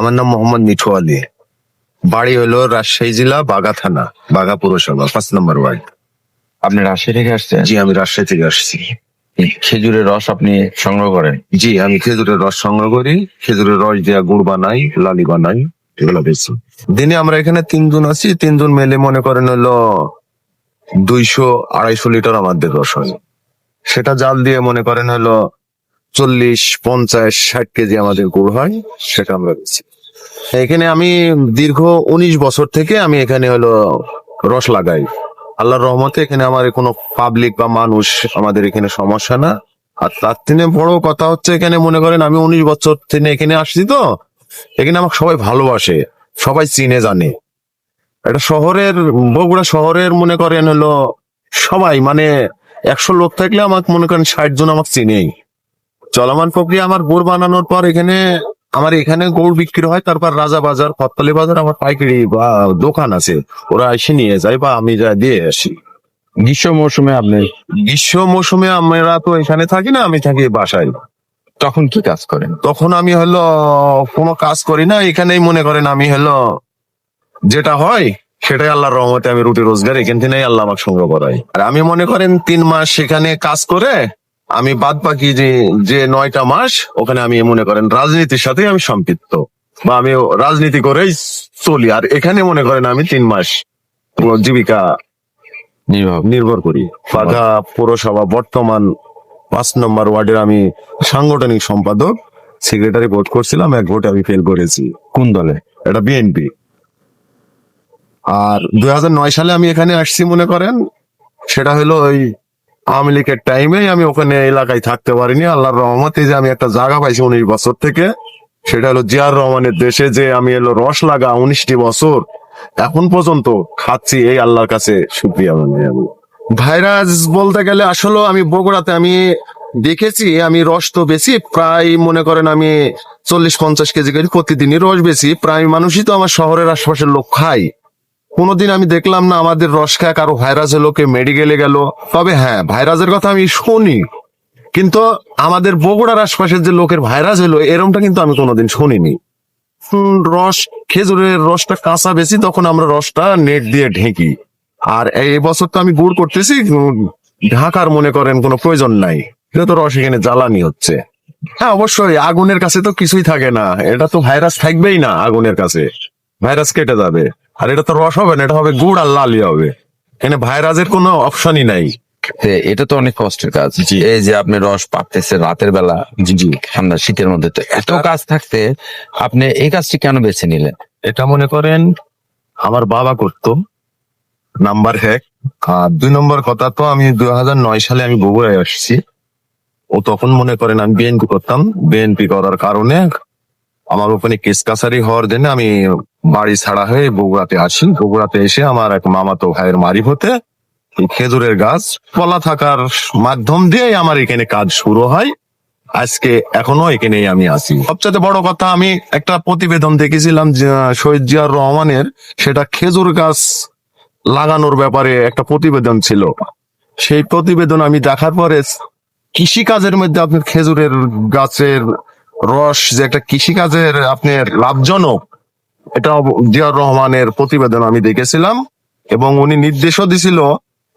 আমার নাম মোহাম্মদ মিঠু আলী। বাড়ি হলো রাজশাহী জেলা বাগা থানা, বাগা পৌরসভা, 5 নম্বর ওয়ার্ড। আপনি রাজশাহী থেকে আসছেন? জি, আমি রাজশাহী থেকে আসছি। এই খেজুরের রস আপনি সংগ্রহ করেন? জি, আমি খেজুরের রস সংগ্রহ করি, খেজুরের রস দিয়ে গুড় বানাই, লালি বানাই, এগুলো বেশি। দিনে আমরা এখানে 3 জন আছি, 3 জন মেলে মনে করেন হলো 200-250 লিটার আমাদের রস হয়। সেটা জাল দিয়ে মনে করেন হলো 40, 50, 60 কেজি আমাদের গুড় হয়, সেটা আমরা বেশি। এখানে আমি দীর্ঘ 19 বছর থেকে আমি এখানে হলো রস লাগাই। আল্লাহর রহমতে এখানে আমার কোনো পাবলিক বা মানুষ আমাদের এখানে সমস্যা না। আর তার থেকে বড় কথা হচ্ছে, এখানে মনে করেন আমি 19 বছর থেকে এখানে আসছি, তো এখানে আমাকে সবাই ভালোবাসে, সবাই চিনে জানে। এটা শহরের, বগুড়া শহরের মনে করেন হলো সবাই, মানে 100 লোক থাকলে আমাকে মনে করেন 60 জন আমাকে চিনেই। চলমান প্রক্রিয়া আমার গুড় বানানোর পর আমার এখানে গুড় বিক্রি হয়, তারপর রাজা বাজার, কত্তালি বাজার আমার পাইকারি বা দোকান আছে, ওরা এসে নিয়ে যায় বা আমি যা দিয়ে আসি। গ্রীষ্ম মৌসুমে আপনি গ্রীষ্ম মৌসুমে আমরা তো এখানে থাকি না, আমি থাকি বাসায়। তখন কি কাজ করেন? তখন আমি হলো কোনো কাজ করি না, এখানেই মনে করেন আমি হলো যেটা হয় সেটাই আল্লাহর রহমতে আমি রুটি রোজগার এখান থেকেই আল্লাহ আমাকে সংগ্রহ করাই। আর আমি মনে করেন 3 মাস সেখানে কাজ করে আমি বাদ বাকি যে 9টা মাস ওখানে আমি মনে করেন রাজনীতির সাথে আমি সম্পৃক্ত, বা আমি রাজনীতি করেই চলি। আর এখানে মনে করেন আমি 3 মাস পুরো জীবিকা নির্ভর করি। বাঘা পৌরসভা বর্তমান 5 নম্বর ওয়ার্ডের আমি সাংগঠনিক সম্পাদক, সেক্রেটারি ভোট করছিলাম, 1 ভোটে আমি ফেল করেছি। কোন দলে? এটা বিএনপি। আর 2009 সালে আমি এখানে আসছি মনে করেন, সেটা হলো ওই আওয়ামী লীগের টাইমে আমি ওখানে এলাকায় থাকতে পারিনি। আল্লাহর রহমতে যে আমি একটা জায়গা পাইছি 19 বছর থেকে, সেটা হলো জিয়ার রহমানের দেশে, যে আমি এলো রস লাগা 19টি বছর এখন পর্যন্ত খাচ্ছি, এই আল্লাহর কাছে শুকরিয়া। মানে ভাইরাস বলতে গেলে আসলে আমি বগুড়াতে আমি দেখেছি, আমি রস তো বেশি, প্রায় মনে করেন আমি 40-50 কেজি করে প্রতিদিনই রস বেশি। প্রায় মানুষই তো আমার শহরের আশপাশের লোক খাই। কোনোদিন আমি দেখলাম না আমাদের রস খায় কারো ভাইরাস হলো, কে মেডিকেলে গেল। তবে হ্যাঁ, ভাইরাসের কথা আমি শুনি, কিন্তু আমাদের বগুড়ার আশপাশের যে লোকের ভাইরাস হলো এরমটা কিন্তু আমি কোনোদিন শুনিনি। রস, খেজুরের রসটা কাঁচা বেশি, তখন আমরা রসটা নেট দিয়ে ঢেকি। আর এই বছর তো আমি গুড় করতেছি, ঢাকার মনে করেন কোনো প্রয়োজন নাই, যেহেতু রস এখানে জ্বালানি হচ্ছে। হ্যাঁ, অবশ্যই আগুনের কাছে তো কিছুই থাকে না, এটা তো ভাইরাস থাকবেই না আগুনের কাছে, ভাইরাস কেটে যাবে। আর এটা তো রস হবে না, এটা হবে গুড় আর লালি হবে, এখানে ভাইরাসের কোনো অপশনই নাই। এটা তো অনেক কষ্টের কাজ। জি। এই যে আপনি রস পাকতেছে রাতের বেলা, জি ঠান্ডা শীতের মধ্যে, তো এত কাজ থাকতে আপনি এই কাজটি কেন বেছে নিলেন? এটা মনে করেন আমার বাবা করতো, নাম্বার 1। আর 2 নম্বর কথা, তো আমি 2009 সালে আমি বগুড়ায় আসছি। ও তখন মনে করেন আমি বিএনপি করতাম, বিএনপি করার কারণে আমার ওখানে কেস কাছারি হওয়ার জন্য আমি বাড়ি ছাড়া হয়ে বগুড়াতে আসি। বগুড়াতে এসে আমার এক মামাতো ভাইয়ের মারিফতে এই খেজুরের গাছ ফলা থাকার মাধ্যম দিয়ে আমার এখানে কাজ শুরু হয়। আজকে এখনো এখানেই আমি আছি। সবচেয়ে বড় কথা, আমি একটা প্রতিবেদন দেখেছিলাম শহীদ জিয়ার রহমানের, সেটা খেজুর গাছ লাগানোর ব্যাপারে একটা প্রতিবেদন ছিল। সেই প্রতিবেদন আমি দেখার পরে কৃষি কাজের মধ্যে আপনার খেজুরের গাছের রস যে একটা কৃষি কাজের আপনার লাভজনক, এটা জিয়াউর রহমানের প্রতিবেদন আমি দেখেছিলাম। এবং উনি নির্দেশও দিছিল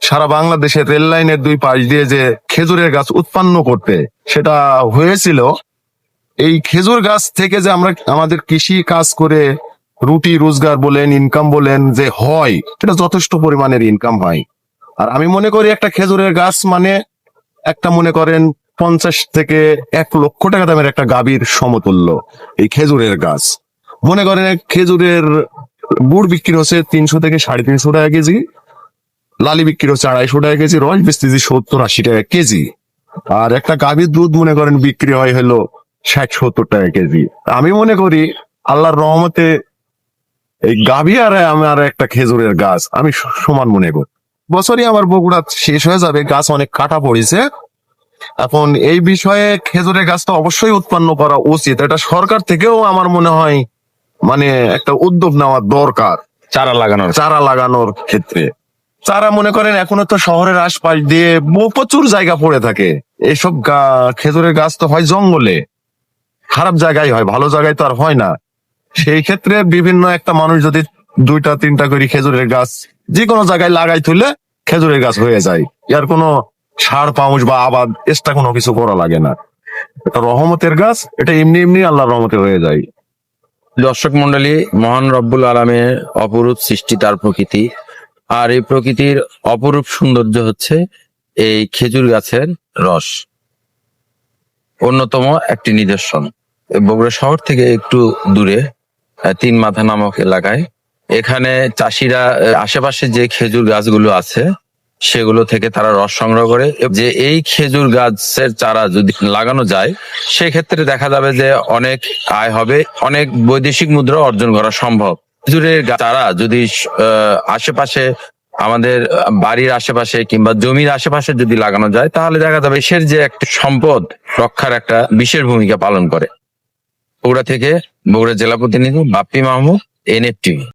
সারা বাংলাদেশের রেল লাইনের 2 পাশ দিয়ে যে খেজুরের গাছ উৎপন্ন করতে, সেটা হয়েছিল। এই খেজুর গাছ থেকে যে আমরা আমাদের কৃষি কাজ করে রুটি রোজগার বলেন, ইনকাম বলেন যে হয়, এটা যথেষ্ট পরিমাণের ইনকাম হয়। আর আমি মনে করি একটা খেজুরের গাছ মানে একটা মনে করেন 50 থেকে 1 লক্ষ টাকা দামের একটা গাভীর সমতুল্য এই খেজুরের গাছ। মনে করেন খেজুরের গুড় বিক্রি হচ্ছে 300 থেকে 350 টাকা কেজি, লালি বিক্রি হচ্ছে 250 টাকা কেজি, রস বেচতেছি 70-80 টাকা কেজি। আর একটা গাভীর দুধ মনে করেন বিক্রি হয় হলো 60-70 টাকা কেজি। আমি মনে করি আল্লাহর রহমতে এই গাভী আর আমার একটা খেজুরের গাছ আমি সমান মনে করি। বছরই আমার বগুড়া শেষ হয়ে যাবে, গাছ অনেক কাটা পড়েছে। এখন এই বিষয়ে খেজুরের গাছটা অবশ্যই উৎপন্ন করা উচিত, এটা সরকার থেকেও আমার মনে হয় মানে একটা উদ্যোগ নেওয়া দরকার। চারা লাগানোর ক্ষেত্রে চারা মনে করেন এখনো তো শহরের আশপাশ দিয়ে প্রচুর জায়গা পড়ে থাকে। এইসব খেজুরের গাছ তো হয় জঙ্গলে, খারাপ জায়গায় হয়, ভালো জায়গায় তো আর হয় না। সেই ক্ষেত্রে বিভিন্ন একটা মানুষ যদি 2-3টা করে খেজুরের গাছ যে কোনো জায়গায় লাগাই তুললে খেজুরের গাছ হয়ে যায়। এর কোনো সার পাউচ বা আবাদ এক্সট্রা কোনো কিছু করা লাগে না। এটা রহমতের গাছ, এটা এমনি এমনি আল্লাহর রহমতে হয়ে যায়। দর্শক মন্ডলী, মহান রব্বুল আলামিনের অপরূপ সৃষ্টি তার প্রকৃতি, আর এই প্রকৃতির অপরূপ সৌন্দর্য হচ্ছে এই খেজুর গাছের রস, অন্যতম একটি নিদর্শন। বগুড়া শহর থেকে একটু দূরে তিন মাথা নামক এলাকায়, এখানে চাষিরা আশেপাশে যে খেজুর গাছগুলো আছে সেগুলো থেকে তারা রস সংগ্রহ করে, যে এই খেজুর গাছের চারা যদি লাগানো যায় সেক্ষেত্রে দেখা যাবে যে অনেক আয় হবে, অনেক বৈদেশিক মুদ্রা অর্জন করা সম্ভব। খেজুরের চারা যদি আশেপাশে আমাদের বাড়ির আশেপাশে কিংবা জমির আশেপাশে যদি লাগানো যায় তাহলে দেখা যাবে দেশের যে একটা সম্পদ রক্ষার একটা বিশেষ ভূমিকা পালন করে। বগুড়া থেকে বগুড়া জেলা প্রতিনিধি বাপ্পি মাহমুদ, NF টিভি।